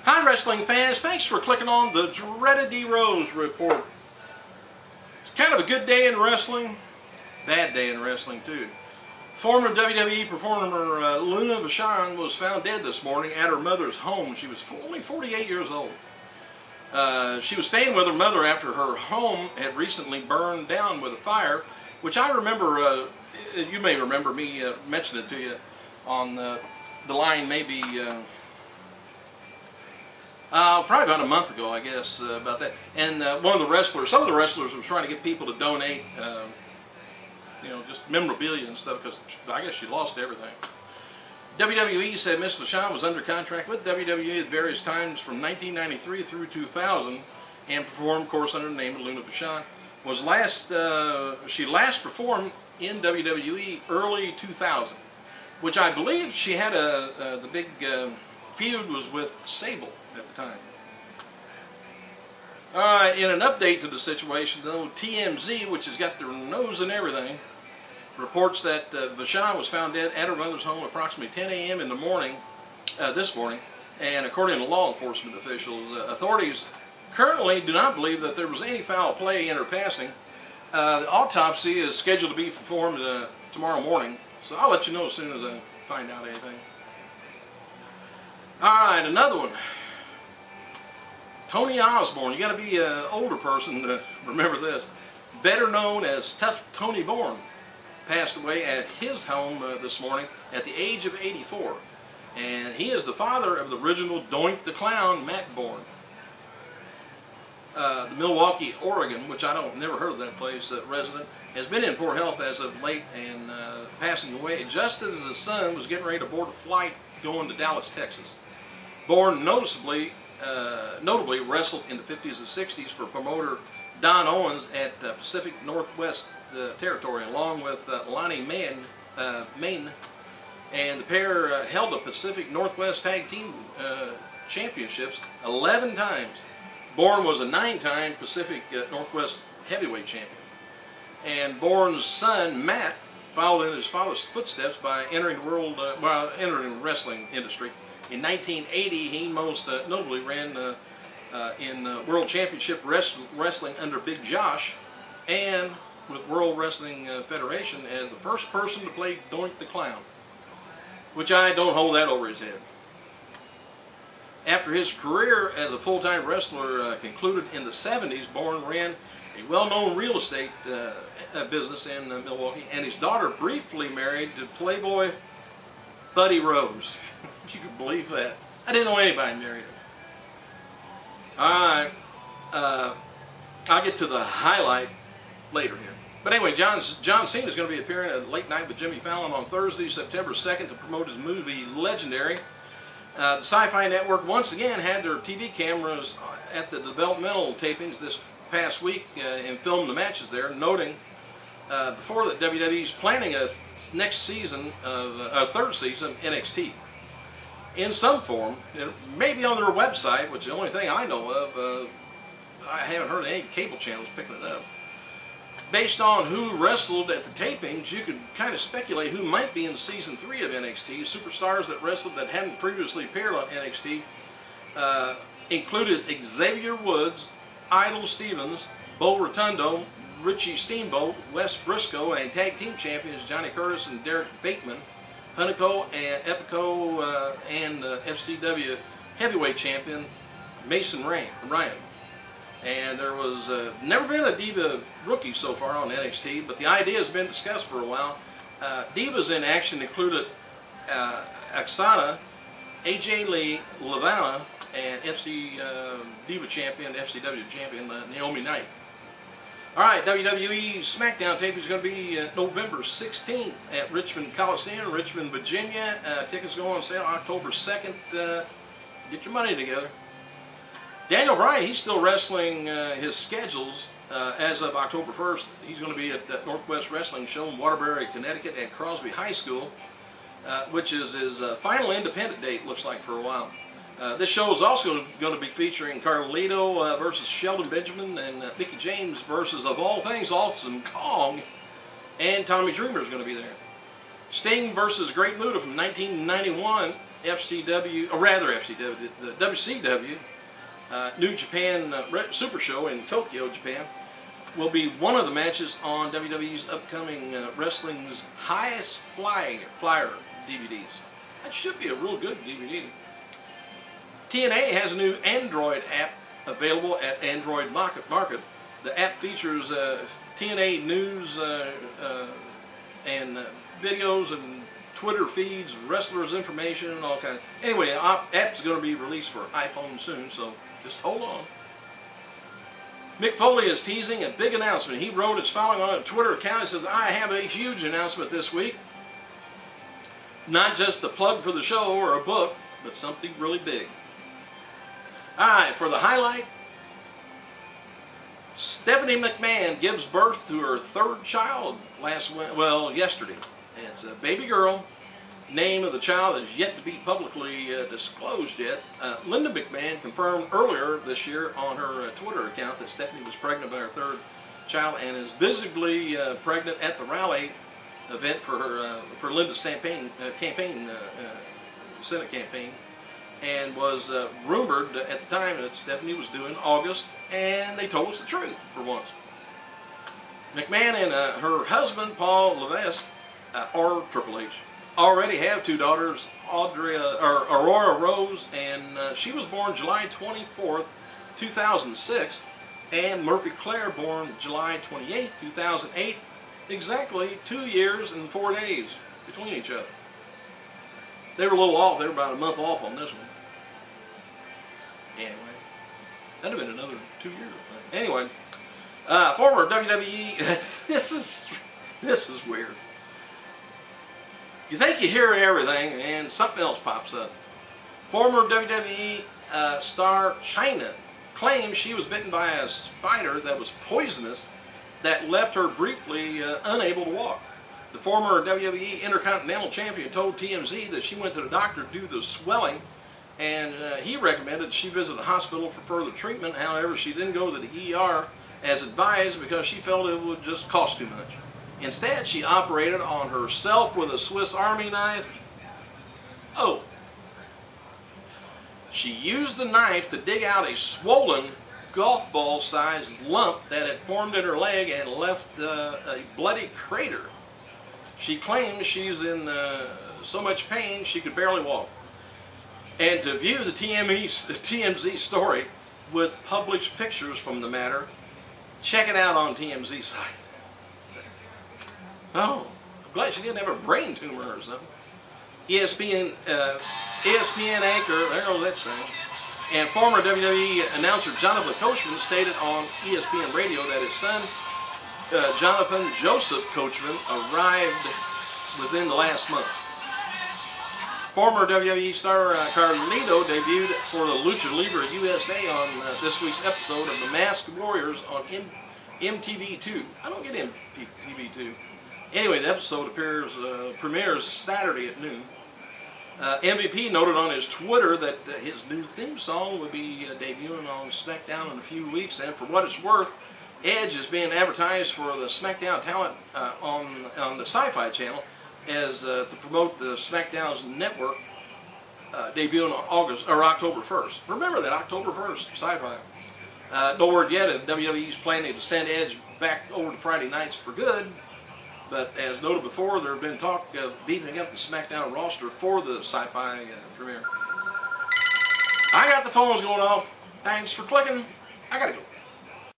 Hi wrestling fans, thanks for clicking on the Dreaded D Rose Report. It's kind of a good day in wrestling, bad day in wrestling too. Former WWE performer Luna Vachon was found dead this morning at her mother's home. She was only 48 years old. She was staying with her mother after her home had recently burned down with a fire, which I remember, you may remember me mentioning it to you on the line maybe probably about a month ago, I guess, about that. And one of the wrestlers, some of the wrestlers were trying to get people to donate, you know, just memorabilia and stuff, because I guess she lost everything. WWE said Miss Vachon was under contract with WWE at various times from 1993 through 2000 and performed, of course, under the name of Luna Vachon. She last performed in WWE early 2000, which I believe she had the big feud was with Sable at the time. Alright, in an update to the situation though, TMZ, which has got their nose in everything, reports that Vachon was found dead at her mother's home approximately 10 a.m. in the morning, this morning, and according to law enforcement officials, authorities currently do not believe that there was any foul play in her passing. The autopsy is scheduled to be performed tomorrow morning, so I'll let you know as soon as I find out anything. Alright, another one. Tony Osbourne, you got to be an older person to remember this. Better known as Tough Tony Bourne, passed away at his home this morning at the age of 84. And he is the father of the original Doink the Clown, Matt Bourne. The Milwaukee, Oregon, which I never heard of that place, resident, has been in poor health as of late and passing away just as his son was getting ready to board a flight going to Dallas, Texas. Bourne notably wrestled in the 50s and 60s for promoter Don Owens at Pacific Northwest Territory, along with Lonnie Main, and the pair held the Pacific Northwest Tag Team Championships 11 times. Bourne was a 9-time Pacific Northwest Heavyweight Champion. And Bourne's son, Matt, followed in his father's footsteps by entering the wrestling industry. In 1980, he most notably ran in World Championship Wrestling under Big Josh, and with World Wrestling Federation as the first person to play Doink the Clown, which I don't hold that over his head. After his career as a full-time wrestler concluded in the 70s, Bourne ran a well-known real estate business in Milwaukee, and his daughter briefly married to Playboy Buddy Rose. If you could believe that. I didn't know anybody married him. Alright, I'll get to the highlight later here. But anyway, John Cena is going to be appearing at Late Night with Jimmy Fallon on Thursday, September 2nd to promote his movie Legendary. The Sci-Fi Network once again had their TV cameras at the developmental tapings this past week and filmed the matches there, noting before that WWE is planning a next season of a third season of NXT in some form, maybe on their website, which is the only thing I know of. I haven't heard of any cable channels picking it up. Based on who wrestled at the tapings, you could kind of speculate who might be in season 3 of NXT. Superstars that wrestled that hadn't previously appeared on NXT included Xavier Woods, Idol Stevens, Bo Rotundo, Richie Steamboat, Wes Briscoe, and tag team champions Johnny Curtis and Derek Bateman, Hunico and Epico, and FCW heavyweight champion Mason Ryan. And there was never been a Diva rookie so far on NXT, but the idea has been discussed for a while. Divas in action included Aksana, AJ Lee, Lavana, and FCW champion Naomi Knight. Alright, WWE Smackdown tape is going to be November 16th at Richmond Coliseum, Richmond, Virginia. Tickets go on sale October 2nd. Get your money together. Daniel Bryan, he's still wrestling his schedules as of October 1st. He's going to be at the Northwest Wrestling Show in Waterbury, Connecticut at Crosby High School, which is his final independent date, looks like, for a while. This show is also going to be featuring Carlito versus Sheldon Benjamin, and Mickey James versus, of all things, Awesome Kong, and Tommy Dreamer is going to be there. Sting versus Great Muta from 1991 FCW, or rather FCW, the WCW New Japan Super Show in Tokyo, Japan, will be one of the matches on WWE's upcoming Wrestling's Highest Flyer DVDs. That should be a real good DVD. TNA has a new Android app available at Android Market. The app features TNA news and videos and Twitter feeds, wrestlers' information, and all kinds. Anyway, the app's going to be released for iPhone soon, so just hold on. Mick Foley is teasing a big announcement. He wrote his following on a Twitter account. He says, "I have a huge announcement this week. Not just a plug for the show or a book, but something really big." Alright, for the highlight, Stephanie McMahon gives birth to her third child yesterday. It's a baby girl. Name of the child is yet to be publicly disclosed yet. Linda McMahon confirmed earlier this year on her Twitter account that Stephanie was pregnant by her third child and is visibly pregnant at the rally event for Linda's Senate campaign, and was rumored at the time that Stephanie was due in August, and they told us the truth for once. McMahon and her husband Paul Levesque, or Triple H, already have two daughters, Aurora Rose, and she was born July 24th, 2006, and Murphy Claire, born July 28th, 2008, exactly 2 years and 4 days between each other. They were a little off. They were about a month off on this one. Anyway, that'd have been another 2 years. Anyway, former WWE. This is weird. You think you hear everything, and something else pops up. Former WWE star Chyna claims she was bitten by a spider that was poisonous that left her briefly unable to walk. The former WWE Intercontinental Champion told TMZ that she went to the doctor due to swelling, and he recommended she visit a hospital for further treatment. However, she didn't go to the ER as advised because she felt it would just cost too much. Instead, she operated on herself with a Swiss Army knife. Oh. She used the knife to dig out a swollen golf ball sized lump that had formed in her leg and left a bloody crater. She claims she's in so much pain she could barely walk. And to view the TMZ story with published pictures from the matter, check it out on TMZ's site. Oh, I'm glad she didn't have a brain tumor or something. ESPN anchor, there goes that thing, and former WWE announcer Jonathan Coachman stated on ESPN Radio that his son, Jonathan Joseph Coachman, arrived within the last month. Former WWE star Carlito debuted for the Lucha Libre USA on this week's episode of The Masked Warriors on MTV2. I don't get MTV2. Anyway, the episode premieres Saturday at noon. MVP noted on his Twitter that his new theme song will be debuting on SmackDown in a few weeks, and for what it's worth, Edge is being advertised for the SmackDown talent on the Sci-Fi channel as to promote the SmackDown's network debuting on October 1st. Remember that, October 1st, Sci-Fi. No word yet if WWE's planning to send Edge back over to Friday nights for good. But as noted before, there have been talk of beefing up the SmackDown roster for the Sci-Fi premiere. I got the phones going off. Thanks for clicking. I gotta go.